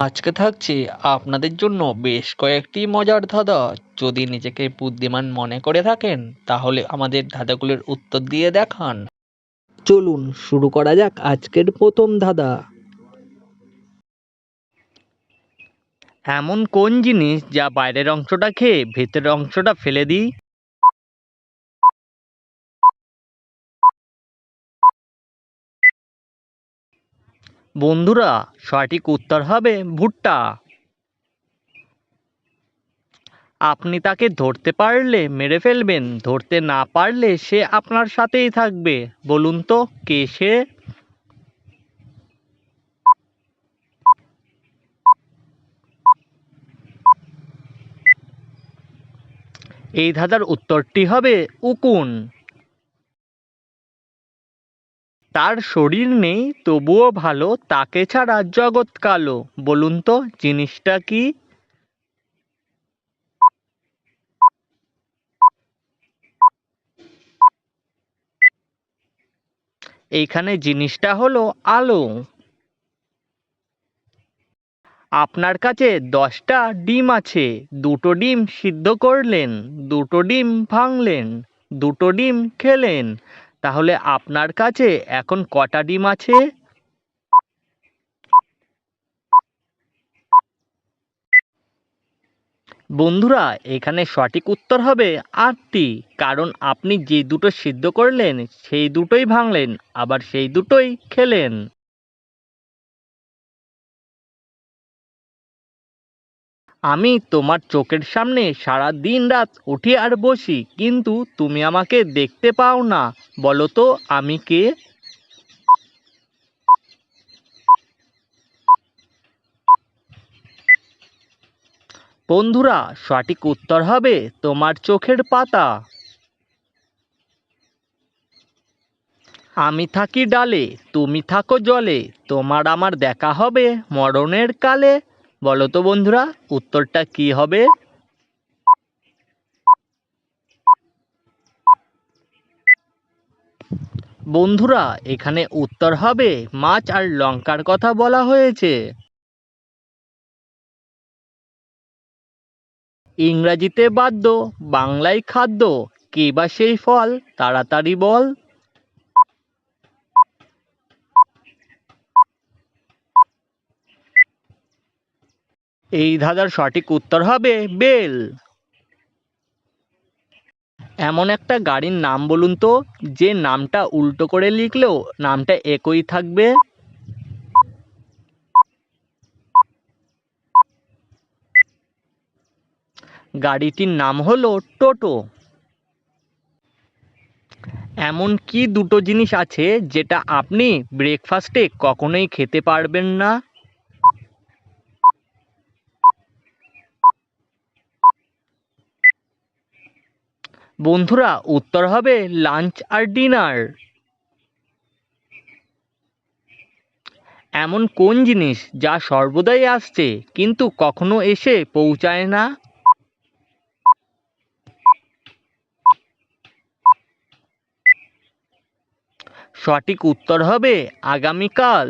আজকে থাকছে আপনাদের জন্য বেশ কয়েকটি মজার ধাঁধা। যদি নিজেকে বুদ্ধিমান মনে করে থাকেন তাহলে আমাদের ধাঁধাগুলোর উত্তর দিয়ে দেখান। চলুন শুরু করা যাক আজকের প্রথম ধাঁধা। এমন কোন জিনিস যা বাইরের অংশটা খেয়ে ভেতরের অংশটা ফেলে দিই? বন্ধুরা, সঠিক উত্তর হবে ভুট্টা। আপনি তাকে ধরতে পারলে মেরে ফেলবেন, ধরতে না পারলে সে আপনার সাথেই থাকবে। বলুন তো কে সে? এই ধাঁধার উত্তরটি হবে উকুন। তার শরীর নেই তবুও ভালো, তাকে ছাড়া জগৎ কালো। বলুন তো জিনিসটা কি? এইখানে জিনিসটা হলো আলো। আপনার কাছে 10টা ডিম আছে, দুটো ডিম সিদ্ধ করলেন, দুটো ডিম ভাঙলেন, দুটো ডিম খেলেন, তাহলে আপনার কাছে এখন কটা ডিম আছে? বন্ধুরা, এখানে সঠিক উত্তর হবে 8টি, কারণ আপনি যে দুটো সিদ্ধ করলেন সেই দুটোই ভাঙলেন, আবার সেই দুটোই খেলেন। আমি তোমার চোখের সামনে সারা দিন রাত উঠি আর বসি, কিন্তু তুমি আমাকে দেখতে পাও না। বলো তো আমি কে? বন্ধুরা, সঠিক উত্তর হবে তোমার চোখের পাতা। আমি থাকি ডালে, তুমি থাকো জলে, তোমার আমার দেখা হবে মরণের কালে। বলো তো বন্ধুরা, উত্তরটা কি হবে? বন্ধুরা, এখানে উত্তর হবে মাছ আর লঙ্কার কথা বলা হয়েছে। ইংরাজিতে বাদ্য, বাংলায় খাদ্য, কে বা সেই ফল? তাড়াতাড়ি বল। এই ধাঁধার সঠিক উত্তর হবে বেল। এমন একটা গাড়ির নাম বলুন তো, যে নামটা উল্টো করে লিখলেও নামটা একই থাকবে। গাড়িটির নাম হলো টোটো। এমন কি দুটো জিনিস আছে যেটা আপনি ব্রেকফাস্টে কখনোই খেতে পারবেন না? বন্ধুরা, উত্তর হবে লাঞ্চ আর ডিনার। এমন কোন জিনিস যা সর্বদাই আসছে কিন্তু কখনো এসে পৌঁছায় না? সঠিক উত্তর হবে আগামীকাল।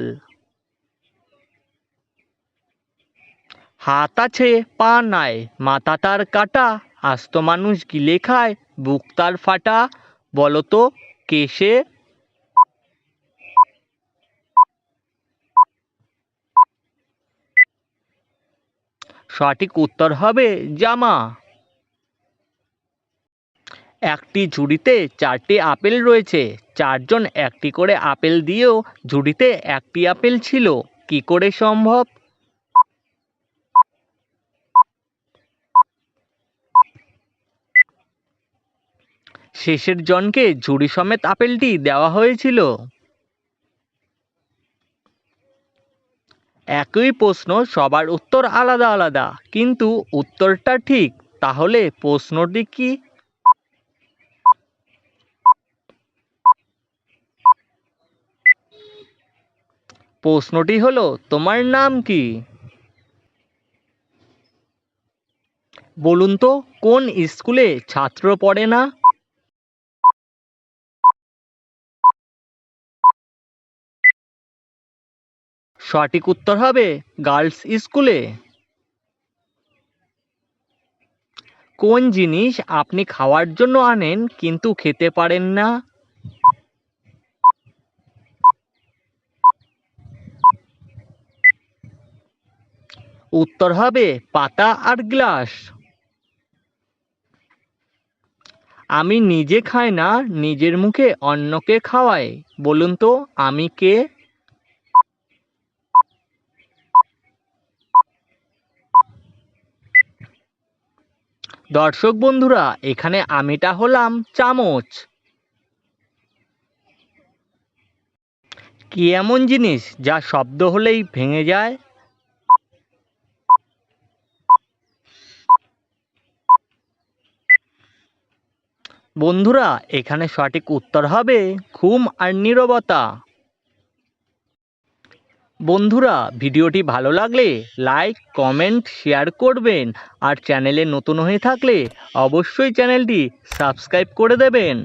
হাত আছে পা নাই, মাথা তার কাটা, আস্ত মানুষ গিলে খায়, বুক তার ফাটা। বলো তো কে সে? সঠিক উত্তর হবে জামা। একটি ঝুড়িতে 4টি আপেল রয়েছে, চারজন একটি করে আপেল দিয়েও ঝুড়িতে একটি আপেল ছিল, কি করে সম্ভব? শেষের জনকে ঝুড়ি সমেত আপেলটি দেওয়া হয়েছিল। একই প্রশ্ন, সবার উত্তর আলাদা আলাদা, কিন্তু উত্তরটা ঠিক। তাহলে প্রশ্নটি কি? প্রশ্নটি হলো তোমার নাম কি? বলুন তো কোন স্কুলে ছাত্র পড়ে না? সঠিক উত্তর হবে গার্লস স্কুলে। কোন জিনিস আপনি খাওয়ার জন্য আনেন কিন্তু খেতে পারেন না? উত্তর হবে পাতা আর গ্লাস। আমি নিজে খাই না, নিজের মুখে অন্যকে খাওয়াই, বলুন তো আমি কে? দর্শক বন্ধুরা, এখানে আমিটা হলাম চামচ। কি এমন জিনিস যা শব্দ হলেই ভেঙে যায়? বন্ধুরা, এখানে সঠিক উত্তর হবে ঘুম আর নীরবতা। বন্ধুরা, ভিডিওটি ভালো লাগলে লাইক, কমেন্ট, শেয়ার করবেন আর চ্যানেলে নতুন হয়ে থাকলে অবশ্যই চ্যানেলটি সাবস্ক্রাইব করে দেবেন।